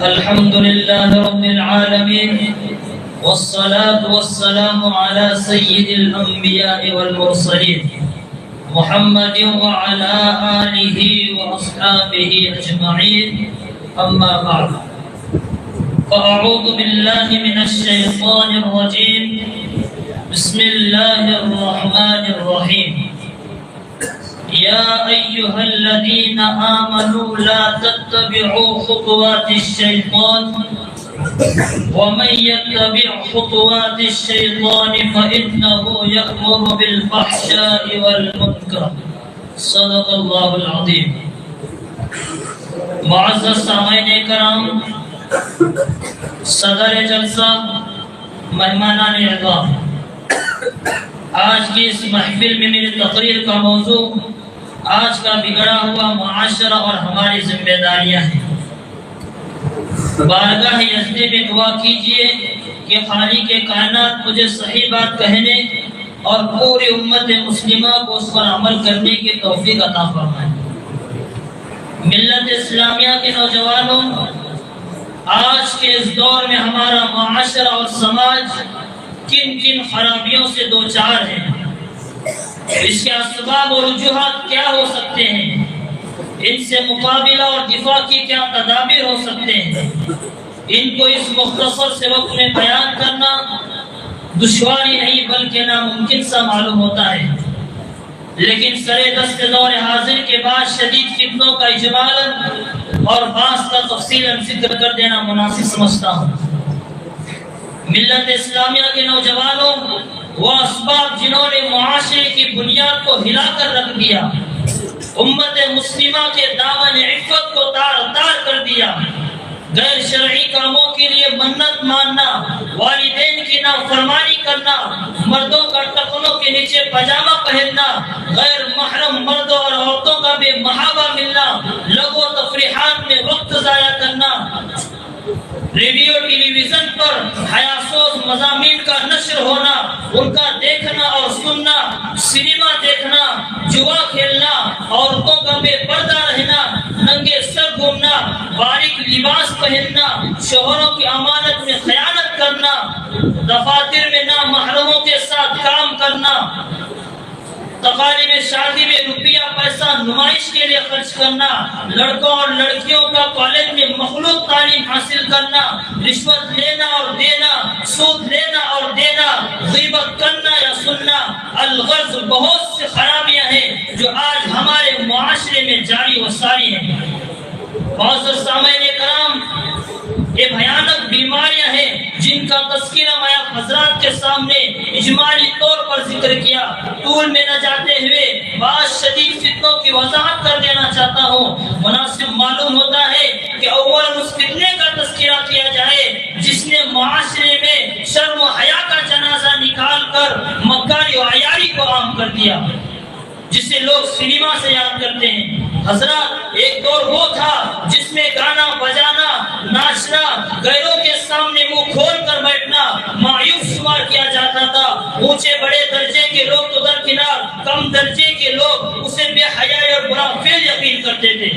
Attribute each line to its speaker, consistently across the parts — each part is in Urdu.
Speaker 1: الحمد لله رب العالمين، والصلاة والسلام على سيد الأنبياء والمرسلين محمد وعلى آله وأصحابه أجمعين، أما بعد، فأعوذ بالله من الشيطان الرجيم، بسم الله الرحمن الرحيم. يا أيها الذين آمنوا لا تتبعوا خطوات الشيطان، ومن يتبع خطوات الشيطان فإنه يأمر بالفحشاء والمنكر. صدق الله العظيم. معزز سامعین کرام، صدر جلسہ، مہمانان اعزام، آج کی اس محفل میں میری تقریر کا موضوع آج کا بگڑا ہوا معاشرہ اور ہماری ذمہ داریاں ہیں. بارگاہ یزدی میں دعا کیجئے کہ خالق کائنات مجھے صحیح بات کہنے اور پوری امت مسلمہ کو اس پر عمل کرنے کی توفیق عطا فرمائے. ملت اسلامیہ کے نوجوانوں، آج کے اس دور میں ہمارا معاشرہ اور سماج کن کن خرابیوں سے دوچار ہے، اس کے اسباب اور وجوہات کیا ہو سکتے ہیں، ان سے مقابلہ اور دفاع کی کیا تدابیر ہو سکتے ہیں، ان کو اس مختصر سے وقت میں بیان کرنا دشواری نہیں بلکہ ناممکن سا معلوم ہوتا ہے. لیکن سر دست دور حاضر کے بعد شدید فتنوں کا اجمالاً اور بعض کا تفصیلاً ذکر کر دینا مناسب سمجھتا ہوں. ملت اسلامیہ کے نوجوانوں، وہ اسباب جنہوں نے معاشرے کی بنیاد کو ہلا کر رکھ دیا، امت مسلمہ کے دامن عفت کو تار تار کر دیا، غیر شرعی کاموں کے لیے منت ماننا، والدین کی نافرمانی کرنا، مردوں کا ٹخنوں کے نیچے پاجامہ پہننا، غیر محرم مردوں اور عورتوں کا بے محابہ ملنا، لغو و تفریحات میں وقت ضائع کرنا، ریڈیو ٹیلی ویژن پر حیاسوز مضامین کا نشر ہونا، ان کا دیکھنا اور سننا، سینما دیکھنا، جوا کھیلنا، عورتوں کا بے پردہ رہنا، ننگے سر گھومنا، باریک لباس پہننا، شوہروں کی امانت میں خیانت کرنا، دفاتر میں نامحرموں کے ساتھ کام کرنا، تقاریب شادی میں روپیہ پیسہ نمائش کے لیے خرچ کرنا، لڑکوں اور لڑکیوں کا کالج میں مخلوط تعلیم حاصل کرنا، رشوت لینا اور دینا، سود لینا اور دینا، غیبت کرنا یا سننا، الغرض بہت سی خرابیاں ہیں جو آج ہمارے معاشرے میں جاری و ساری ہیں. معزز سامعین کرام، یہ بھیانک بیماریاں ہیں جن کا تذکرہ میں حضرات کے سامنے اجمالی طور پر ذکر کیا. طول میں نہ جاتے ہوئے بعض شدید فتنوں کی وضاحت کر دینا چاہتا ہوں. مناسب معلوم ہوتا ہے کہ اول اس فتنے کا تذکرہ کیا جائے جس نے معاشرے میں شرم و حیا کا جنازہ نکال کر مکاری و عیاری کو عام کر دیا، جسے لوگ سینما سے یاد کرتے ہیں. حضرات، ایک دور وہ تھا جس میں گانا بجانا، ناچنا، غیروں کے سامنے منہ کھول کر بیٹھنا معیوب شمار کیا جاتا تھا. اونچے بڑے درجے کے لوگ تو درکنار، کم درجے کے لوگ اسے بے حیائی اور برا فعل یقین کرتے تھے.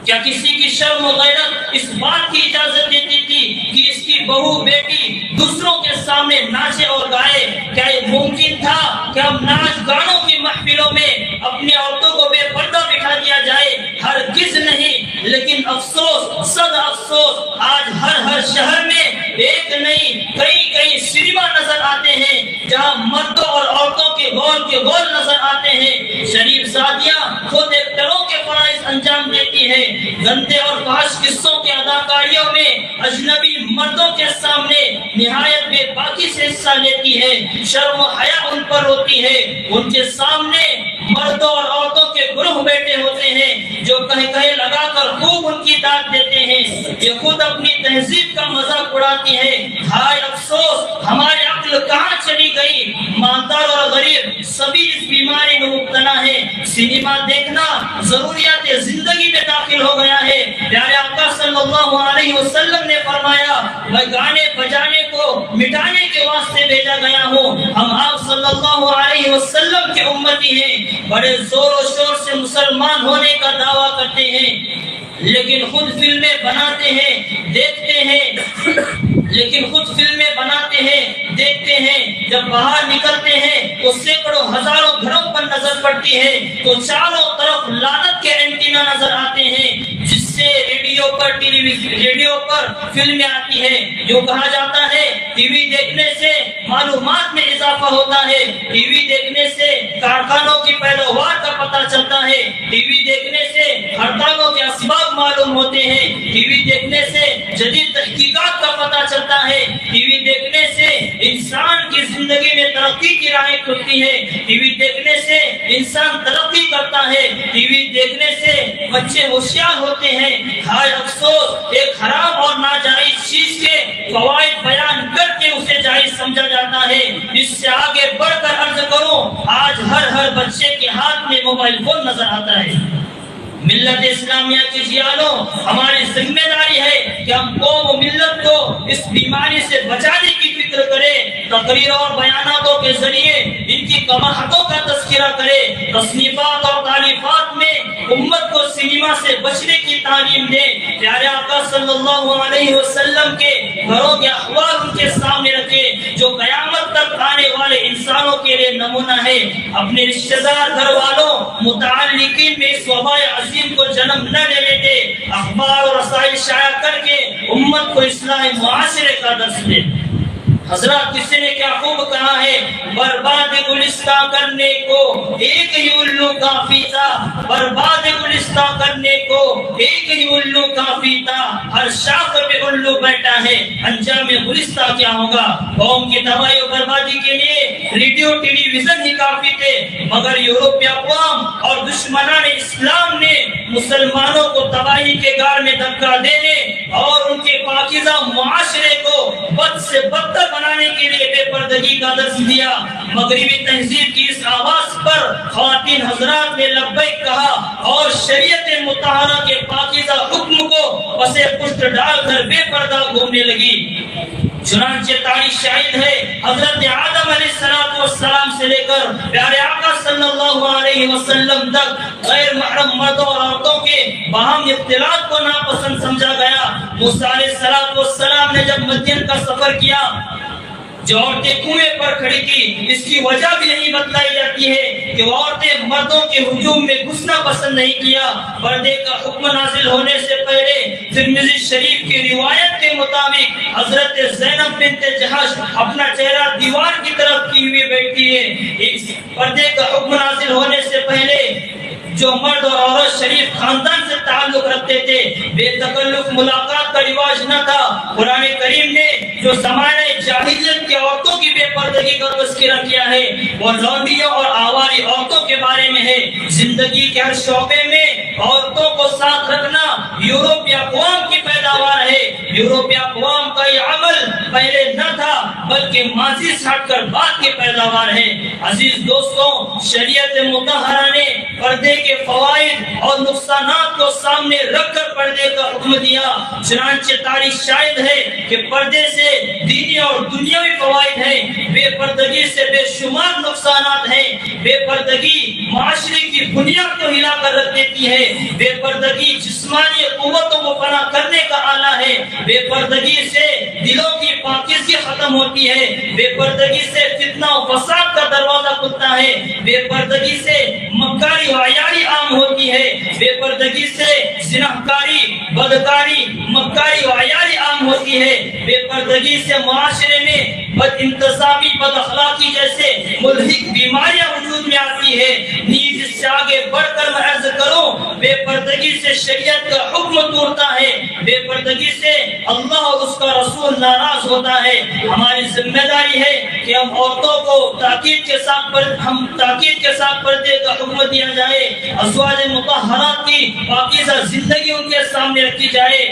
Speaker 1: کیا کسی کی شرم و غیرت اس بات کی اجازت دیتی تھی کہ اس کی بہو بیٹی دوسروں کے سامنے ناچے اور گائے؟ کیا یہ ممکن تھا کہ ہم ناچ گانوں کی محفلوں میں اپنی عورتوں کو بے پردہ بٹھا دیا جائے؟ ہرگز نہیں. لیکن افسوس، صد افسوس، آج ہر شہر میں ایک نہیں کئی سینما نظر آتے ہیں جہاں مردوں اور عورتوں کے گول نظر آتے ہیں. شریف زادیاں خود ایکٹروں کے فرائض انجام دیتی ہے، گندے اور فحش قصوں کے اداکاریوں میں اجنبی مردوں کے سامنے نہایت بے باکی سے حصہ لیتی ہے. شرم و حیا ان پر ہوتی ہے. ان کے سامنے مردوں اور عورتوں کے گروہ بیٹھے ہوتے ہیں جو کہے لگا کر خوب ان کی داد دیتے ہیں. یہ خود اپنی تہذیب کا مذاق اڑاتی ہے. ہائے افسوس، ہماری عقل کہاں چلی کئی مالدار اور غریب سبھی اس بیماری میں مبتلا ہے. سنیما دیکھنا ضروریات زندگی میں داخل ہو گیا ہے. پیارے آقا صلی اللہ علیہ وسلم نے فرمایا میں گانے بجانے کو مٹانے کے واسطے بھیجا گیا ہوں. ہم آپ صلی اللہ علیہ وسلم کے امتی ہیں. بڑے زور و شور سے مسلمان ہونے کا دعویٰ کرتے ہیں لیکن خود فلمیں بناتے ہیں دیکھتے ہیں دیکھتے ہیں جب باہر نکلتے ہیں تو سینکڑوں ہزاروں گھروں پر نظر پڑتی ہے تو چاروں طرف لعنت کے اینٹینا نظر آتے ہیں جس سے ریڈیو پر فلمیں آتی ہے. جو کہا جاتا ہے ٹی وی دیکھنے سے معلومات میں اضافہ ہوتا ہے, ٹی وی دیکھنے سے کارخانوں کی پیداوار کا پتہ چلتا ہے, ٹی وی دیکھنے سے ہڑتالوں کے اسباب معلوم ہوتے ہیں, ٹی وی دیکھنے سے جدید تحقیقات کا پتہ چلتا ہے, ٹی وی دیکھنے سے انسان کی زندگی میں ترقی کی راہیں کھلتی ہے, ٹی وی دیکھنے سے انسان ترقی کرتا ہے, ٹی وی دیکھنے سے بچے ہوشیار ہوتے ہیں. ہائے افسوس ایک حرام اور ناجائز چیز کے فوائد بیان کر کے اسے جائز سمجھا جاتا ہے. اس سے آگے بڑھ کر عرض کروں آج ہر بچے کے ہاتھ میں موبائل فون نظر آتا ہے. ملت اسلامیہ کی جیانوں ہماری ذمہ داری ہے کہ ہم قوم و ملت کو اس بیماری سے بچانے کی فکر کریں. تقریر اور بیاناتوں کے ذریعے ان کی قباحتوں کا تذکرہ کریں. تصنیفات اور تالیفات میں امت کو سنیما سے بچنے کی تعلیم دیں. پیارے آقا صلی اللہ علیہ وسلم کے گھروں کے احوال ان کے سامنے رکھیں جو قیامت تک آنے والے انسانوں کے لیے نمونہ ہے. اپنے رشتہ دار گھر والوں متعلقین میں اس وبا عظیم کو جنم نہ لینے دے. اخبار اور رسائل شائع کر کے امت کو اصلاح معاشرے کا درس دے. حضرات کسی نے کیا خوب کہا ہے برباد گلستان کرنے کو ایک ہی الو کافی تھا, برباد گلستان کرنے کو ایک ہی الو کافی تھا, ہر شاخ پہ الو بیٹھا ہے انجام گلستان کیا ہوگا. قوم کی تباہی و بربادی کے لیے ریڈیو ٹیلی ویژن ہی کافی تھے مگر یورپی اقوام اور دشمنان اسلام نے مسلمانوں کو تباہی کے غار میں دھکا دینے اور ان کے پاکیزہ معاشرے کو بد سے بدتر بنانے کے لیے بے پردگی کا درس دیا. مغربی تہذیب کی اس آواز پر خواتین حضرات نے لبیک کہا اور شریعت مطہرہ کے پاکیزہ حکم کو پسے پشت ڈال کر بے پردہ گھومنے لگی. چنانچہ تاریخ شاہد ہے حضرت آدم علیہ السلام سے لے کر پیارے آقا صلی اللہ علیہ وسلم تک غیر محرم مردوں اور عورتوں کے باہم اختلاط کو ناپسند سمجھا گیا. موسیٰ علیہ السلام نے جب مدین کا سفر کیا جو عورتیں کنویں پر کھڑی تھی اس کی وجہ بھی نہیں بتلائی جاتی ہے کہ وہ عورتیں مردوں کے ہجوم میں گھسنا پسند نہیں کیا. پردے کا حکم نازل ہونے سے پہلے ترمذی شریف کی روایت کے مطابق حضرت زینب بنت جہش اپنا چہرہ دیوار کی طرف کی ہوئی بیٹھی ہے. اس پردے کا حکم نازل ہونے سے پہلے جو مرد اور عورت شریف خاندان سے تعلق رکھتے تھے بے تکلف ملاقات کا رواج نہ تھا. قرآن کریم نے جو زمانے جاہلیت کی عورتوں کی بے پردگی کا تذکرہ کیا ہے وہ لونڈیوں اور آواری عورتوں کے بارے میں ہے. زندگی کے ہر شعبے میں عورتوں کو ساتھ رکھنا یورپی اقوام کی پیداوار ہے. یورپی اقوام کا یہ عمل پہلے نہ تھا بلکہ ماضی سے ہٹ کر بعد کی پیداوار ہے. عزیز دوستوں شریعت مطہرہ نے پردے کے فوائد اور نقصانات کو سامنے رکھ کر پردے کا حکم دیا. چنانچہ تاریخ شاہد ہے کہ پردے سے دینی اور دنیاوی فوائد ہیں, بے پردگی سے بے شمار نقصانات ہیں. بے پردگی معاشرے کی بنیاد کو ہلا کر رکھ دیتی ہے. بے پردگی جسمانی قوتوں کو فنا کرنے کا آلہ ہے. بے پردگی سے دلوں کی پاکیزگی ختم ہوتی ہے. بے پردگی سے فتنہ و فساد کا دروازہ کھلتا ہے. بے پردگی سے مکاری و عیاری عام ہوتی ہے. بے پردگی سے زناکاری, بدکاری, مکاری و عیاری عام ہوتی ہے. بے پردگی سے معاشرے میں بد انتظامی, بد اخلاقی جیسے ملحق بیماریاں وجود میں آتی ہے. نیز اس سے آگے بڑھ کر میں عرض کروں بے پردگی سے شریعت کا حکم ٹوٹتا ہے. بے پردگی سے اللہ اور اس کا رسول ناراض ہوتا ہے. ہماری ذمہ داری ہے کہ ہم عورتوں کو تاکید کے ساتھ پردے کا حکم دیا جائے. ازواج مطہرات کی پاکیزہ زندگی ان کے سامنے رکھی جائے.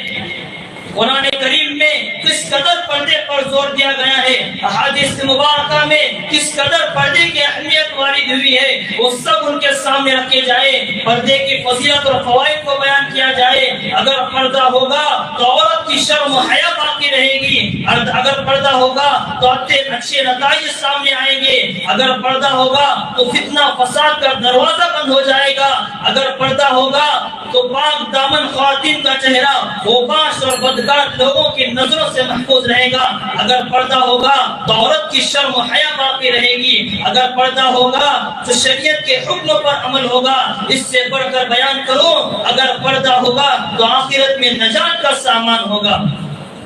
Speaker 1: قرآن کریم میں کس قدر پردے پر زور دیا گیا ہے، احادیث مبارکہ میں کس قدر پردے کی اہمیت وارد ہوئی ہے، وہ سب ان کے سامنے رکھے جائے، پردے کی فضیلت اور فوائد کو بیان کیا جائے۔ اگر پردہ ہوگا تو عورت کی شرم و حیا باقی رہے گی، اگر پردہ ہوگا تو اچھے نتائج سامنے آئیں گے، اگر پردہ ہوگا تو فتنہ فساد کا دروازہ بند ہو جائے گا، اگر پردہ ہوگا تو پاک دامن خواتین کا چہرہ اوباش اور بدکار لوگوں کی نظروں سے محفوظ رہے گا، اگر پردہ ہوگا تو عورت کی شرم و حیا باقی رہے گی، اگر پردہ ہوگا تو شریعت کے حکموں پر عمل ہوگا۔ اس سے بڑھ کر بیان کروں، اگر پردہ ہوگا تو آخرت میں نجات کا سامان ہوگا۔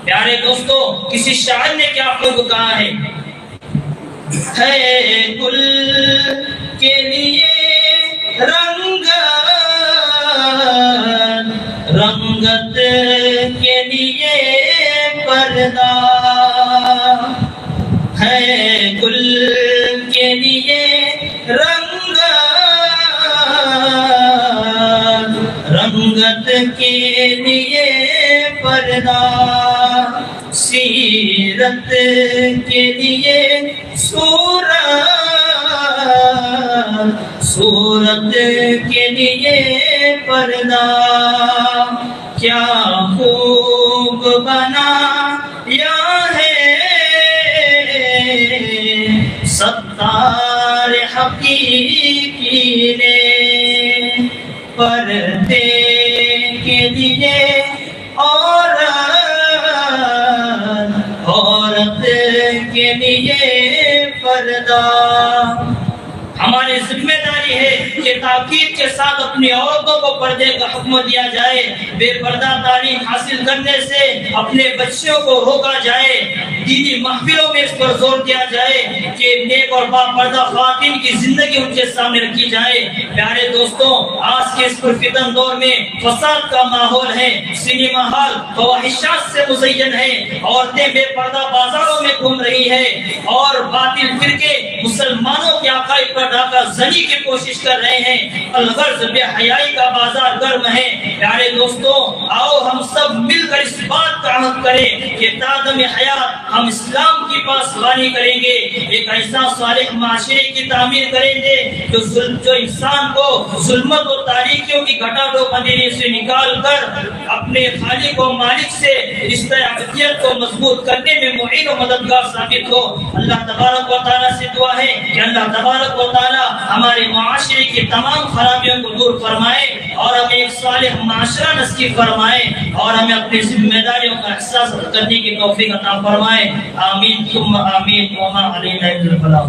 Speaker 1: پیارے دوستو، کسی شاعر نے کیا خوب کہا ہے گل کے لیے رنگت کے لیے پردہ ہے، گل کے لیے رنگت کے لیے پردہ، سیرت کے لیے صورت کے لیے پردہ، کیا خوب بنایا ہے ستار حقیقی نے، پردے کے لیے عورت کے لیے پردہ۔ ہماری ذمہ داری ہے کہ تاکید کے ساتھ اپنی عورتوں کو پردے کا حکم دیا جائے، بے پردہ تعلیم حاصل کرنے سے اپنے بچوں کو روکا جائے، دینی محفلوں میں اس پر زور دیا جائے کہ نیک اور با پردہ خواتین کی زندگی ان کے سامنے رکھی جائے۔ پیارے دوستوں، آج کے اس پرفتن دور میں فساد کا ماحول ہے، سنیما ہال فواہشات سے مزین ہے، عورتیں بے پردہ بازاروں میں گھوم رہی ہے اور باطل فرقے مسلمانوں کے عقائد پر ڈاکہ زنی کی کوشش کر رہے ہیں، الغرض بے حیائی کا بازار گرم ہے۔ پیارے دوستوں، آؤ ہم سب مل کر اس بات کا عہد کریں کہ تادم حیات ہم اسلام کی پاسبانی کریں گے، ایک ایسا صالح معاشرے کی تعمیر کریں گے جو انسان کو ظلمت و تاریکیوں کی گھٹا ڈوب اندھیرے سے نکال کر اپنے خالق و مالک سے رشتہ عقیدت کو مضبوط کرنے میں معین و مددگار ثابت ہو۔ اللہ تبارک و تعالیٰ سے دعا ہے کہ اللہ تبارک و تعالیٰ ہمارے معاشرے کی تمام خرابیوں کو دور فرمائے اور ہمیں ایک صالح معاشرہ نصیب فرمائے اور ہمیں اپنی ذمہ داریوں کا احساس کرنے کی توفیق عطا فرمائے۔ آمین ثم آمین وما علینا الا البلاغ۔